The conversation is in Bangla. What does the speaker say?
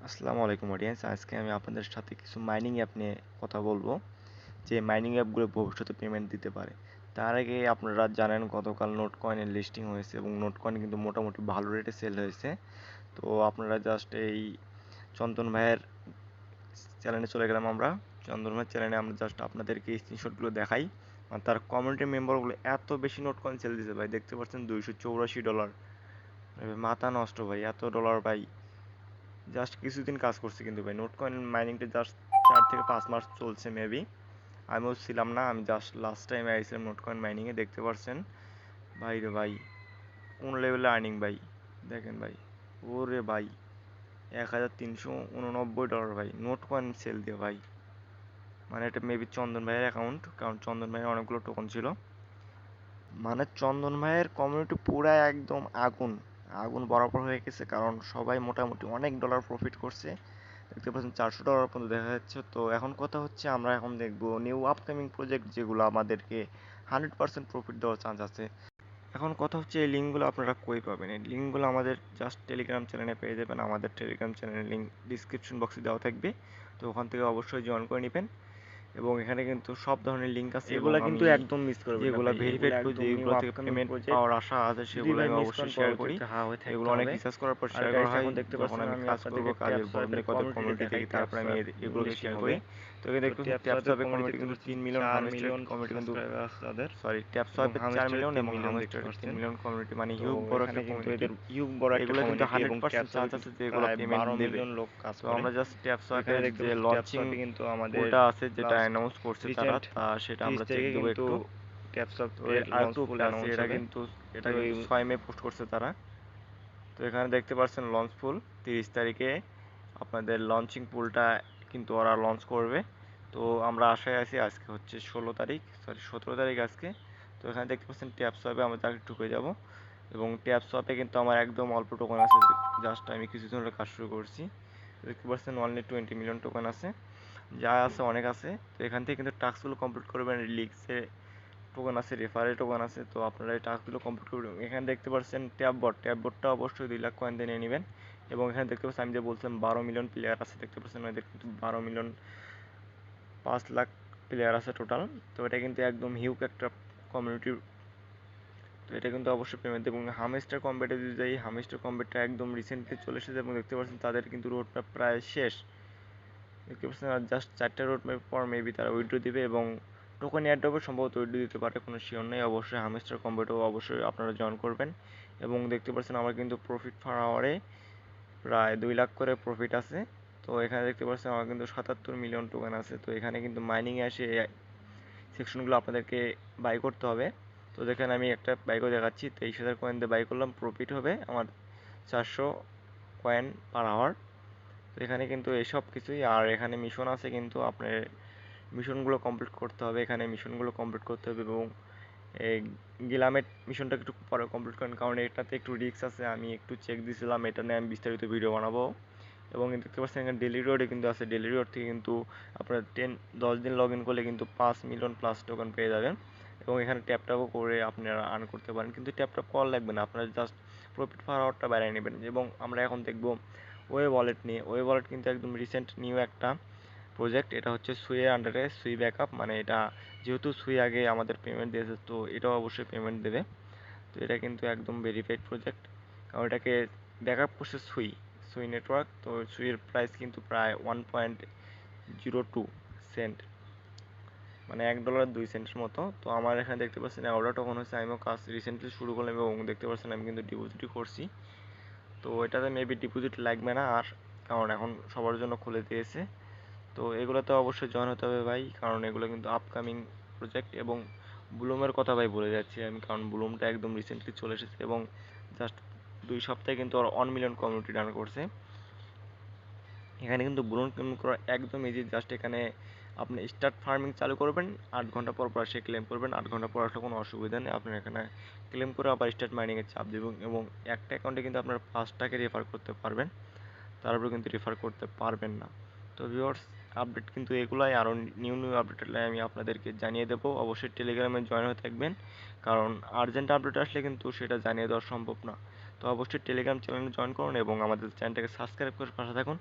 আসসালামু আলাইকুম অডিয়েন্স। আজকে আমি আপনাদের সাথে কিছু মাইনিং অ্যাপ নিয়ে কথা বলবো, যে মাইনিং অ্যাপগুলো ভবিষ্যতে পেমেন্ট দিতে পারে। তার আগে আপনারা জানেন গতকাল নোট কয়েনের লিস্টিং হয়েছে এবং নোট কয়েন কিন্তু মোটামুটি ভালো রেটে সেল হয়েছে। তো আপনারা জাস্ট এই চন্দন ভাইয়ের চ্যানেলে চলে গেলাম আমরা। চন্দন ভাইয়ের চ্যানেলে আমরা জাস্ট আপনাদেরকে স্ক্রিনশটগুলো দেখাই। আর তার কমিউনিটি মেম্বারগুলো এত বেশি নোট কয়েন সেল দিয়েছে ভাই, দেখতে পাচ্ছেন $284। মাথা নষ্ট ভাই, এত ডলার ভাই। জাস্ট কিছুদিন কাজ করছি কিন্তু ভাই, নোট কয়েন মাইনিংটা জাস্ট 4 থেকে 5 মাস চলছে মেবি। আমিও ছিলাম না, আমি জাস্ট লাস্ট টাইম আইছিলাম নোট কয়েন মাইনিংয়ে। দেখতে পাচ্ছেন ভাই রে ভাই, কোন লেভেলে আর্নিং ভাই, দেখেন ভাই। ওরে ভাই, $1389 ভাই নোট কয়েন সেল দিয়ে ভাই। মানে এটা মেবি চন্দন ভাইয়ের অ্যাকাউন্ট, কারণ চন্দন ভাইয়ের অনেকগুলো টোকন ছিল। মানে চন্দন ভাইয়ের কমিউনিটি পুরা একদম আগুন আগুন বরাবর হয়ে গেছে, কারণ সবাই মোটামুটি অনেক ডলার প্রফিট করছে। দেখতে পাচ্ছেন $400 পর্যন্ত দেখা যাচ্ছে। তো এখন কথা হচ্ছে, আমরা এখন দেখবো নিউ আপকামিং প্রজেক্ট যেগুলো আমাদেরকে 100% প্রফিট দেওয়ার চান্স আছে। এখন কথা হচ্ছে এই লিঙ্কগুলো আপনারা কই পাবেন? এই লিঙ্কগুলো আমাদের জাস্ট টেলিগ্রাম চ্যানেলে পেয়ে যাবেন। আমাদের টেলিগ্রাম চ্যানেলের লিঙ্ক ডিসক্রিপশন বক্সে দেওয়া থাকবে, তো ওখান থেকে অবশ্যই জয়েন করে নেবেন। এবং এখানে কিন্তু সব ধরনের লিঙ্ক আছে, এবং এগুলা আমি কিন্তু একদম মিস করবেন না যেগুলো ভাই, ভেরিফাইড এগুলা প্রজেক্ট, একদম নিউ যেগুলো থেকে আপকামিং পেমেন্ট প্রজেক্ট। পাওয়ার আশা আছে, যদি সেগুলো ভাই আমি মিস করেন অবশ্যই শেয়ার করি। পরবর্তীতে হা হয়ে থাকতে এগুলো অনেক হবে। রিসার্চ করার পর আর শেয়ার করা গাইস হয়, এখন দেখতে যখন পাচ্ছেন আমি আমি কাজ করব, আপনাদেরকে ট্যাপ কাজের সোয়াইপের বদলে কমিউনিটিতে কমিউনিটি দেখাই, থেকে ট্যাপ তারপরে আমি সোয়াইপ এগুলোকে লিস্টিং শেয়ার হবে। করি। তো এখানে তো দেখতে পাচ্ছেন ট্যাপ ট্যাপ সোয়াইপের সোয়াইপের কমিউনিটিতে কমিউনিটি কিন্তু কিন্তু 3 মিলিয়ন, 4 হামস্টার মিলিয়ন কমিউনিটি কিন্তু, সাবস্ক্রাইবার আছে তাদের, সরি ট্যাপ এবং সোয়াইপের 4 হামস্টারের মিলিয়ন 3 এবং মিলিয়ন দেখতে হামস্টারের 3 পাচ্ছেন। মিলিয়ন কমিউনিটি, মানে তো হিউজ বড় এখানে একটা কিন্তু কমিউনিটি। এদের হিউজ বড় একটা এগুলো কিন্তু কমিউনিটি, এবং ট্যাপ 100% চান্স সোয়াইপে আছে কিন্তু যে এগুলো প্রায় পেমেন্ট 12 দেবে। মিলিয়ন লোক কাজ তো করে। আমরা জাস্ট ট্যাপ তো এখানে সোয়াইপের দেখতে যে পাচ্ছেন ট্যাপ লঞ্চিং সোয়াইপে কিন্তু আমাদের পুলটা আছে, যেটা লাস্ট অ্যানাউন্স করছে তারা, রিসেন্ট সেটা 30 আমরা চেক তারিখে দেবো কিন্তু একটু। ট্যাপ তো সোয়াইপের আর লঞ্চ একটু ফুল উপরে আছে, অ্যানাউন্স এটা হবে। কিন্তু তো এটা কিন্তু 6 মে পোস্ট করছে তারা। তো এখানে দেখতে পাচ্ছেন লঞ্চ ফুল 30 তারিখে আপনাদের লঞ্চিং পুলটা কিন্তু ওরা লঞ্চ করবে। তো আমরা আশায় আছি, আজকে হচ্ছে 16 তারিখ, সরি 17 তারিখ আজকে। তো এখানে দেখতে পাচ্ছেন ট্যাপ সোয়াপে আমরা তাকে ঢুকে যাব, এবং ট্যাপ সোয়াপে কিন্তু আমার একদম অল্প টোকন আছে, জাস্ট আমি কিছুদিন হলো কাজ শুরু করছি। দেখতে পাচ্ছেন অনলি 20 মিলিয়ন টোকন আছে, যা আছে অনেক আছে। তো এখান থেকে কিন্তু টাস্কগুলো কমপ্লিট করবেন, লিক্সে টোকেন আছে, রেফারেল টোকেন আছে। তো আপনারা এই টাস্কগুলো কমপ্লিট করবেন। এখানে দেখতে পাচ্ছেন ট্যাব বটটা অবশ্যই 2 লাখ কয়েন দিয়ে নিয়ে নেবেন। এবং এখানে দেখতে পাচ্ছেন আমি যে বলছিলাম 12 মিলিয়ন প্লেয়ার আছে, দেখতে পাচ্ছেন এদের কিন্তু 12 মিলিয়ন 5 লাখ প্লেয়ার আছে টোটাল। তো এটা কিন্তু একদম হিউজ একটা কমিউনিটি। তো এটা কিন্তু অবশ্যই পেমেন্ট। এবং হামেস্টার কম্বেটে যদি যাই, হামেস্টার কম্বেটটা একদম রিসেন্টলি চলে এসেছে, এবং দেখতে পাচ্ছেন তাদের কিন্তু রোড ম্যাপ প্রায় শেষ। দেখতে পাচ্ছেন আর জাস্ট 4টা রোড ম্যাপ পর মেবি তারা উইথড্র দিবে, এবং টোকেন এয়ারড্রপে সম্ভবত উইথড্র দিতে পারে, কোনো শিওর নেই। অবশ্যই হামেস্টার কম্বেটও অবশ্যই আপনারা জয়েন করবেন। এবং দেখতে পাচ্ছেন আমার কিন্তু প্রফিট পার আওয়ারে প্রায় 2 লাখ করে প্রফিট আছে। তো এখানে দেখতে পাচ্ছেন আমার কিন্তু 77 মিলিয়ন টোকেন আছে। তো এখানে কিন্তু মাইনিংয়ে এসে সেকশনগুলো আপনাদেরকে বাই করতে হবে। তো দেখেন আমি একটা বাই করে দেখাচ্ছি, 23,000 কয়েন দিয়ে বাই করলাম, প্রফিট হবে আমার 400 কয়েন পার আওয়ার। তো এখানে কিন্তু এসব কিছুই, আর এখানে মিশন আছে কিন্তু আপনার মিশনগুলো কমপ্লিট করতে হবে। এখানে মিশনগুলো কমপ্লিট করতে হবে, এবং এই গিলামের মিশনটা একটু পরে কমপ্লিট করেন, কারণ এটাতে একটু রিস্ক আছে। আমি একটু চেক দিয়েছিলাম, এটা নিয়ে আমি বিস্তারিত ভিডিও বানাবো। এবং দেখতে পাচ্ছেন এখানে ডেলি রিওয়ার্ডে কিন্তু আছে, ডেলি রিওয়ার্ড থেকে কিন্তু আপনার 10 দিন লগ ইন করলে কিন্তু 5 মিলিয়ন প্লাস টোকেন পেয়ে যাবেন। এবং এখানে ট্যাপটাপও করে আপনারা আর্ন করতে পারেন, কিন্তু ট্যাপটাপ করা লাগবে না, আপনারা জাস্ট প্রফিট পার আওয়ারটা বাড়িয়ে নেবেন। এবং আমরা এখন দেখব ওয়ে ওয়ালেট নিয়ে। ওয়ে ওয়ালেট কিন্তু একদম রিসেন্ট নিউ একটা প্রজেক্ট। এটা হচ্ছে সুইয়ের আন্ডারে, সুই ব্যাকআপ, মানে এটা যেহেতু সুই আগে আমাদের পেমেন্ট দিয়েছে, তো এটাও অবশ্যই পেমেন্ট দেবে। তো এটা কিন্তু একদম ভেরিফাইড প্রজেক্ট, কারণ এটাকে ব্যাকআপ করছে সুই, সুই নেটওয়ার্ক। তো সুইয়ের প্রাইস কিন্তু প্রায় 1.02 সেন্ট, মানে $1.02 মতো। তো আমার এখানে দেখতে পাচ্ছেন 11টা টোকন হচ্ছে, আমিও কাজ রিসেন্টলি শুরু করলাম, এবং দেখতে পাচ্ছেন আমি কিন্তু ডিপোজিটই করছি। তো এটাতে মেবি ডিপোজিট লাগবে না আর, কারণ এখন সবার জন্য খুলে দিয়েছে। তো এগুলোতে অবশ্যই জয়েন হতে হবে ভাই, কারণ এগুলো কিন্তু আপকামিং প্রজেক্ট। এবং ব্লুমের কথা ভাই বলে যাচ্ছি আমি, কারণ ব্লুমটা একদম রিসেন্টলি চলে এসেছে, এবং জাস্ট 2 সপ্তাহে কিন্তু ওরা 1 মিলিয়ন কমিউনিটি রান করছে। এখানে কিন্তু ব্লুম ক্লেম করা একদম ইজি, জাস্ট এখানে আপনি স্টার্ট ফার্মিং চালু করবেন, 8 ঘন্টা পর পর সে ক্লেম করবেন, 8 ঘন্টা পর আসলে কোনো অসুবিধা নেই। আপনার এখানে ক্লেম করে আবার স্টার্ট মাইনিংয়ে চাপ দেবেন, এবং একটা অ্যাকাউন্টে কিন্তু আপনার 5টাকে রেফার করতে পারবেন, তারপরে কিন্তু রেফার করতে পারবেন না। তো ভিউয়ার্স, আপডেট কিন্তু এগুলাই, আরও নিউ নিউ আপডেট আসলে আমি আপনাদেরকে জানিয়ে দেবো। অবশ্যই টেলিগ্রামে জয়েন হয়ে থাকবেন, কারণ আর্জেন্ট আপডেট আসলে কিন্তু সেটা জানিয়ে দেওয়া সম্ভব না। তো অবশ্যই টেলিগ্রাম চ্যানেলে জয়েন করুন, এবং আমাদের চ্যানেলটাকে সাবস্ক্রাইব করে পাশে থাকুন।